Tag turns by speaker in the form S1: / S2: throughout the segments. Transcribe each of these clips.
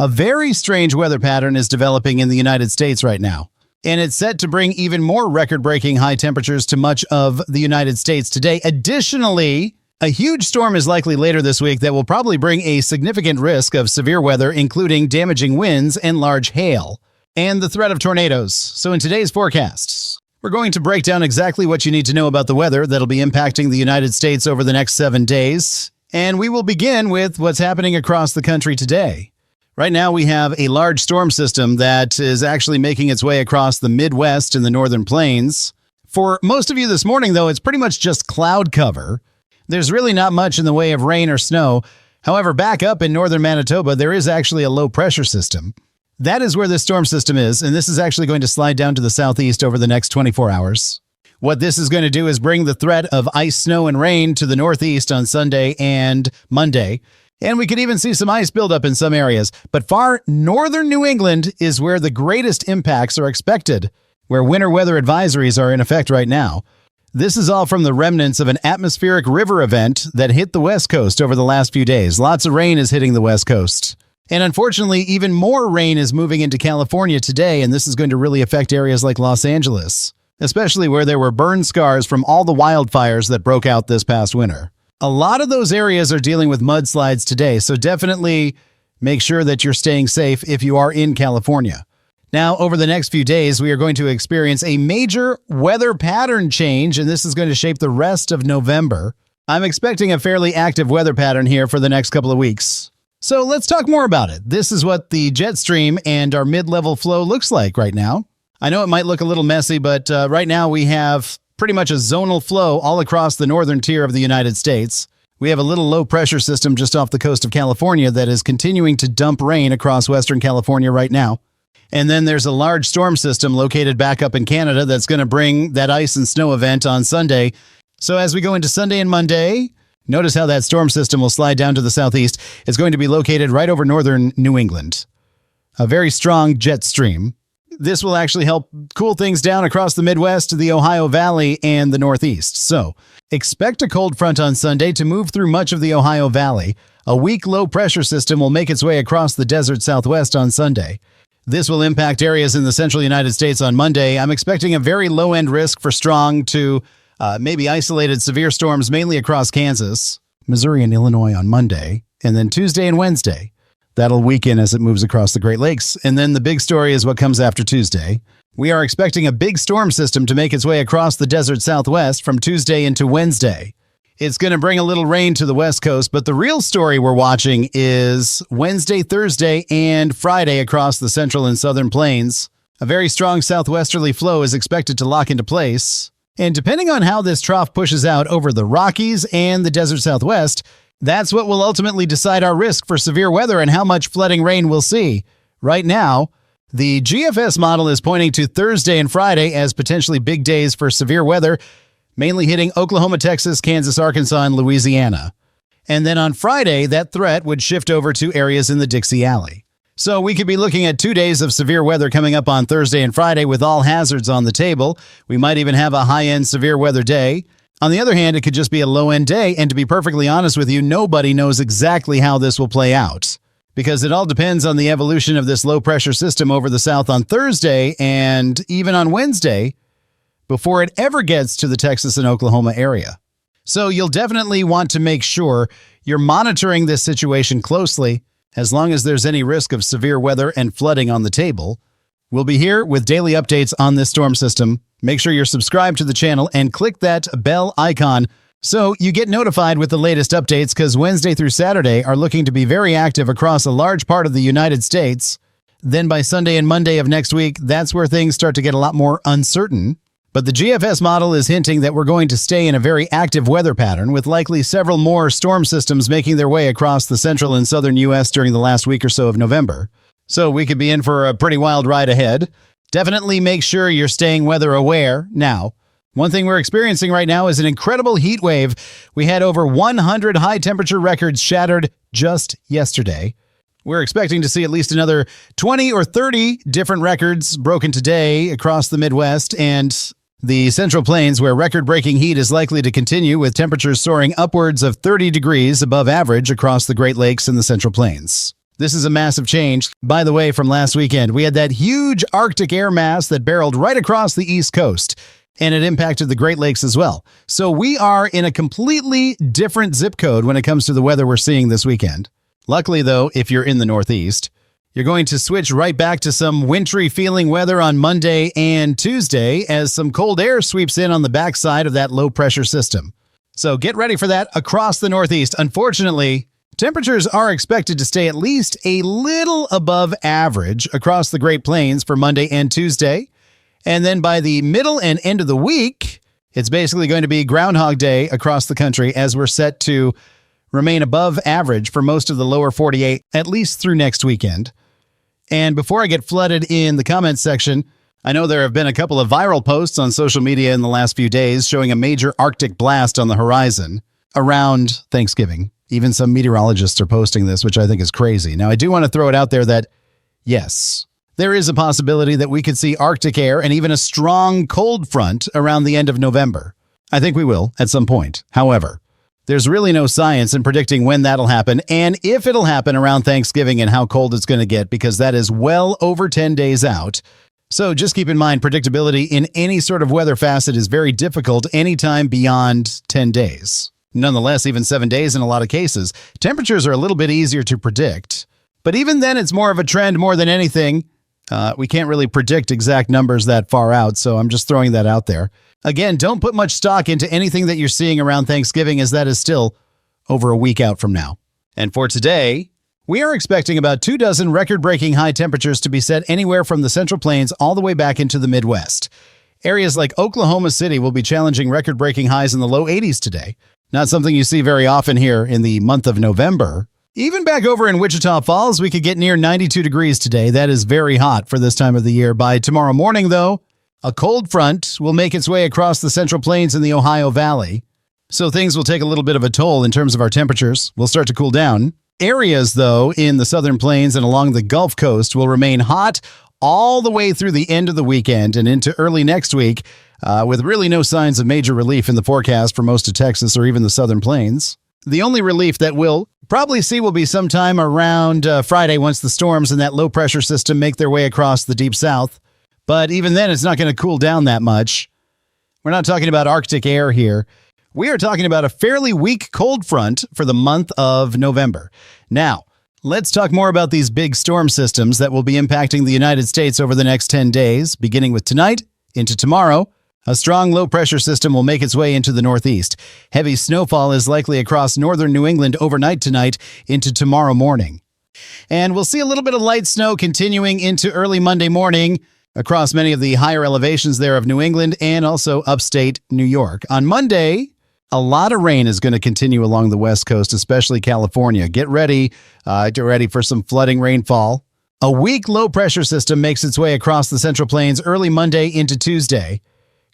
S1: A very strange weather pattern is developing in the United States right now, and it's set to bring even more record-breaking high temperatures to much of the United States today. Additionally, a huge storm is likely later this week that will probably bring a significant risk of severe weather, including damaging winds and large hail, and the threat of tornadoes. So in today's forecasts, we're going to break down exactly what you need to know about the weather that'll be impacting the United States over the next 7 days. And we will begin with what's happening across the country today. Right now, we have a large storm system that is actually making its way across the Midwest and the Northern Plains. For most of you this morning, though, it's pretty much just cloud cover. There's really not much in the way of rain or snow. However, back up in northern Manitoba, there is actually a low pressure system. That is where this storm system is, and this is actually going to slide down to the southeast over the next 24 hours. What this is going to do is bring the threat of ice, snow, and rain to the northeast on Sunday and Monday. And we could even see some ice buildup in some areas. But far northern New England is where the greatest impacts are expected, where winter weather advisories are in effect right now. This is all from the remnants of an atmospheric river event that hit the West Coast over the last few days. Lots of rain is hitting the West Coast. And unfortunately, even more rain is moving into California today, and this is going to really affect areas like Los Angeles, especially where there were burn scars from all the wildfires that broke out this past winter. A lot of those areas are dealing with mudslides today, so definitely make sure that you're staying safe if you are in California. Now, over the next few days, we are going to experience a major weather pattern change, and this is going to shape the rest of November. I'm expecting a fairly active weather pattern here for the next couple of weeks. So let's talk more about it. This is what the jet stream and our mid-level flow looks like right now. I know it might look a little messy, but right now we have pretty much a zonal flow all across the northern tier of the United States. We have a little low pressure system just off the coast of California that is continuing to dump rain across Western California right now. And then there's a large storm system located back up in Canada that's going to bring that ice and snow event on Sunday. So as we go into Sunday and Monday, notice how that storm system will slide down to the southeast. It's going to be located right over northern New England. A very strong jet stream. This will actually help cool things down across the Midwest, the Ohio Valley, and the Northeast. So expect a cold front on Sunday to move through much of the Ohio Valley. A weak low pressure system will make its way across the desert Southwest on Sunday. This will impact areas in the central United States on Monday. I'm expecting a very low-end risk for strong to maybe isolated severe storms, mainly across Kansas, Missouri, and Illinois on Monday. And then Tuesday and Wednesday, that'll weaken as it moves across the Great Lakes. And then the big story is what comes after Tuesday. We are expecting a big storm system to make its way across the desert Southwest from Tuesday into Wednesday. It's going to bring a little rain to the West Coast, but the real story we're watching is Wednesday, Thursday, and Friday across the central and southern plains. A very strong southwesterly flow is expected to lock into place. And depending on how this trough pushes out over the Rockies and the desert Southwest, that's what will ultimately decide our risk for severe weather and how much flooding rain we'll see. Right now, the GFS model is pointing to Thursday and Friday as potentially big days for severe weather, mainly hitting Oklahoma, Texas, Kansas, Arkansas, and Louisiana. And then on Friday, that threat would shift over to areas in the Dixie Alley. So we could be looking at 2 days of severe weather coming up on Thursday and Friday with all hazards on the table. We might even have a high-end severe weather day. On the other hand, it could just be a low-end day, and to be perfectly honest with you, nobody knows exactly how this will play out, because it all depends on the evolution of this low-pressure system over the south on Thursday and even on Wednesday before it ever gets to the Texas and Oklahoma area. So you'll definitely want to make sure you're monitoring this situation closely as long as there's any risk of severe weather and flooding on the table. We'll be here with daily updates on this storm system. Make sure you're subscribed to the channel and click that bell icon so you get notified with the latest updates, because Wednesday through Saturday are looking to be very active across a large part of the United States. Then by Sunday and Monday of next week, that's where things start to get a lot more uncertain. But the GFS model is hinting that we're going to stay in a very active weather pattern, with likely several more storm systems making their way across the central and southern U.S. during the last week or so of November. So we could be in for a pretty wild ride ahead. Definitely make sure you're staying weather aware now. One thing we're experiencing right now is an incredible heat wave. We had over 100 high temperature records shattered just yesterday. We're expecting to see at least another 20 or 30 different records broken today across the Midwest and the Central Plains, where record-breaking heat is likely to continue, with temperatures soaring upwards of 30 degrees above average across the Great Lakes and the Central Plains. This is a massive change. By the way, from last weekend, we had that huge Arctic air mass that barreled right across the East Coast, and it impacted the Great Lakes as well. So we are in a completely different zip code when it comes to the weather we're seeing this weekend. Luckily, though, if you're in the Northeast, you're going to switch right back to some wintry feeling weather on Monday and Tuesday as some cold air sweeps in on the backside of that low pressure system. So get ready for that across the Northeast. Unfortunately, temperatures are expected to stay at least a little above average across the Great Plains for Monday and Tuesday. And then by the middle and end of the week, it's basically going to be Groundhog Day across the country as we're set to remain above average for most of the lower 48, at least through next weekend. And before I get flooded in the comments section, I know there have been a couple of viral posts on social media in the last few days showing a major Arctic blast on the horizon around Thanksgiving. Even some meteorologists are posting this, which I think is crazy. Now, I do want to throw it out there that, yes, there is a possibility that we could see Arctic air and even a strong cold front around the end of November. I think we will at some point. However, there's really no science in predicting when that'll happen and if it'll happen around Thanksgiving and how cold it's going to get, because that is well over 10 days out. So just keep in mind, predictability in any sort of weather facet is very difficult anytime beyond 10 days. Nonetheless, even 7 days in a lot of cases, temperatures are a little bit easier to predict. But even then, it's more of a trend more than anything. We can't really predict exact numbers that far out, so I'm just throwing that out there. Again, don't put much stock into anything that you're seeing around Thanksgiving, as that is still over a week out from now. And for today, we are expecting about 24 record-breaking high temperatures to be set anywhere from the Central Plains all the way back into the Midwest. Areas like Oklahoma City will be challenging record-breaking highs in the low 80s today. Not something you see very often here in the month of November. Even back over in Wichita Falls, we could get near 92 degrees today. That is very hot for this time of the year. By tomorrow morning, though, a cold front will make its way across the Central Plains in the Ohio Valley. So things will take a little bit of a toll in terms of our temperatures. We'll start to cool down. Areas, though, in the Southern Plains and along the Gulf Coast will remain hot all the way through the end of the weekend and into early next week, with really no signs of major relief in the forecast for most of Texas or even the Southern Plains. The only relief that we'll probably see will be sometime around Friday once the storms and that low-pressure system make their way across the deep south. But even then, it's not going to cool down that much. We're not talking about Arctic air here. We are talking about a fairly weak cold front for the month of November. Now, let's talk more about these big storm systems that will be impacting the United States over the next 10 days, beginning with tonight into tomorrow. A strong low-pressure system will make its way into the Northeast. Heavy snowfall is likely across northern New England overnight tonight into tomorrow morning. And we'll see a little bit of light snow continuing into early Monday morning across many of the higher elevations there of New England and also upstate New York. On Monday, a lot of rain is going to continue along the West Coast, especially California. Get ready for some flooding rainfall. A weak low-pressure system makes its way across the Central Plains early Monday into Tuesday.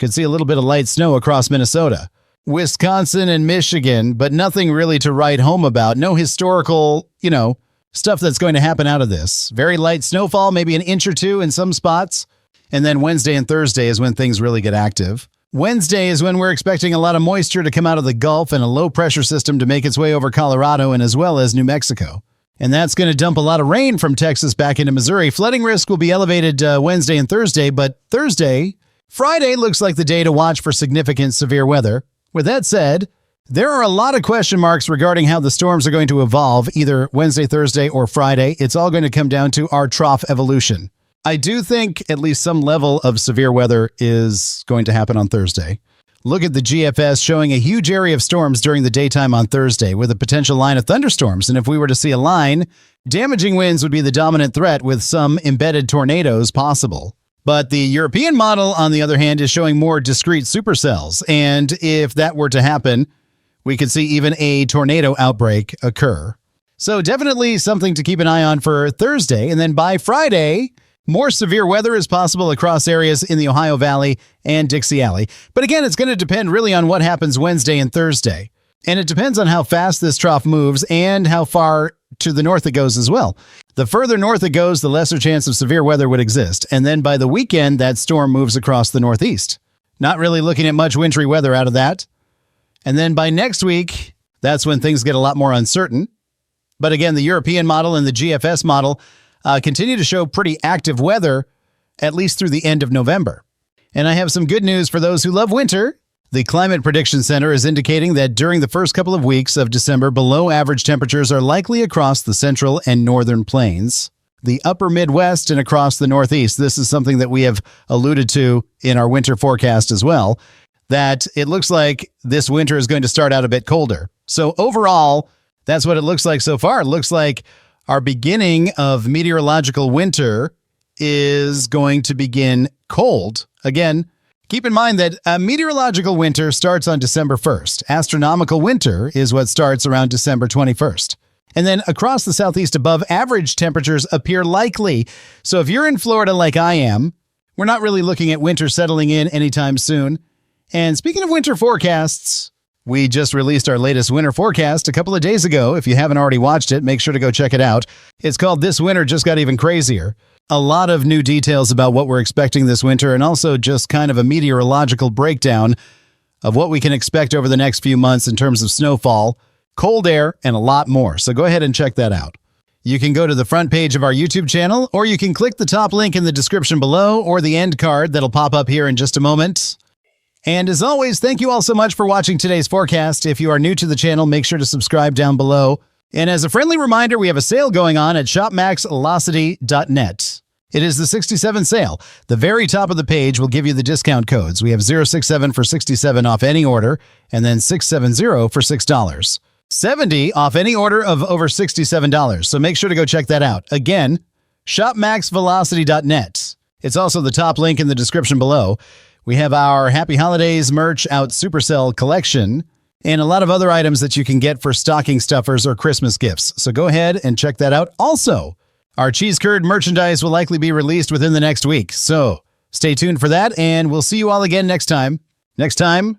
S1: Could see a little bit of light snow across Minnesota, Wisconsin, and Michigan, but nothing really to write home about. No historical, stuff that's going to happen out of this. Very light snowfall, maybe an inch or two in some spots. And then Wednesday and Thursday is when things really get active. Wednesday is when we're expecting a lot of moisture to come out of the Gulf and a low-pressure system to make its way over Colorado and as well as New Mexico. And that's going to dump a lot of rain from Texas back into Missouri. Flooding risk will be elevated Wednesday and Thursday, but Friday looks like the day to watch for significant severe weather. With that said, there are a lot of question marks regarding how the storms are going to evolve either Wednesday, Thursday, or Friday. It's all going to come down to our trough evolution. I do think at least some level of severe weather is going to happen on Thursday. Look at the GFS showing a huge area of storms during the daytime on Thursday with a potential line of thunderstorms. And if we were to see a line, damaging winds would be the dominant threat with some embedded tornadoes possible. But the European model, on the other hand, is showing more discrete supercells. And if that were to happen, we could see even a tornado outbreak occur. So definitely something to keep an eye on for Thursday. And then by Friday, more severe weather is possible across areas in the Ohio Valley and Dixie Alley. But again, it's going to depend really on what happens Wednesday and Thursday. And it depends on how fast this trough moves and how far to the north it goes as well. The further north it goes, the lesser chance of severe weather would exist. And then by the weekend, that storm moves across the Northeast. Not really looking at much wintry weather out of that. And then by next week, that's when things get a lot more uncertain. But again, the European model and the GFS model continue to show pretty active weather, at least through the end of November. And I have some good news for those who love winter. The Climate Prediction Center is indicating that during the first couple of weeks of December, below average temperatures are likely across the central and northern plains, the upper Midwest, and across the Northeast. This is something that we have alluded to in our winter forecast as well, that it looks like this winter is going to start out a bit colder. So overall, that's what it looks like so far. It looks like our beginning of meteorological winter is going to begin cold. Again, keep in mind that a meteorological winter starts on December 1st. Astronomical winter is what starts around December 21st. And then across the Southeast, above average temperatures appear likely. So if you're in Florida like I am, we're not really looking at winter settling in anytime soon. And speaking of winter forecasts, we just released our latest winter forecast a couple of days ago. If you haven't already watched it, make sure to go check it out. It's called This Winter Just Got Even Crazier. A lot of new details about what we're expecting this winter, and also just kind of a meteorological breakdown of what we can expect over the next few months in terms of snowfall, cold air, and a lot more. So go ahead and check that out. You can go to the front page of our YouTube channel, or you can click the top link in the description below, or the end card that'll pop up here in just a moment. And as always, thank you all so much for watching today's forecast. If you are new to the channel, make sure to subscribe down below. And as a friendly reminder, we have a sale going on at shopmaxvelocity.net. It is the 67 sale. The very top of the page will give you the discount codes. We have 067 for 67 off any order, and then 670 for $6. 70 off any order of over $67. So make sure to go check that out. Again, shopmaxvelocity.net. It's also the top link in the description below. We have our Happy Holidays merch out Supercell collection and a lot of other items that you can get for stocking stuffers or Christmas gifts. So go ahead and check that out. Also, our cheese curd merchandise will likely be released within the next week. So stay tuned for that, and we'll see you all again next time. Next time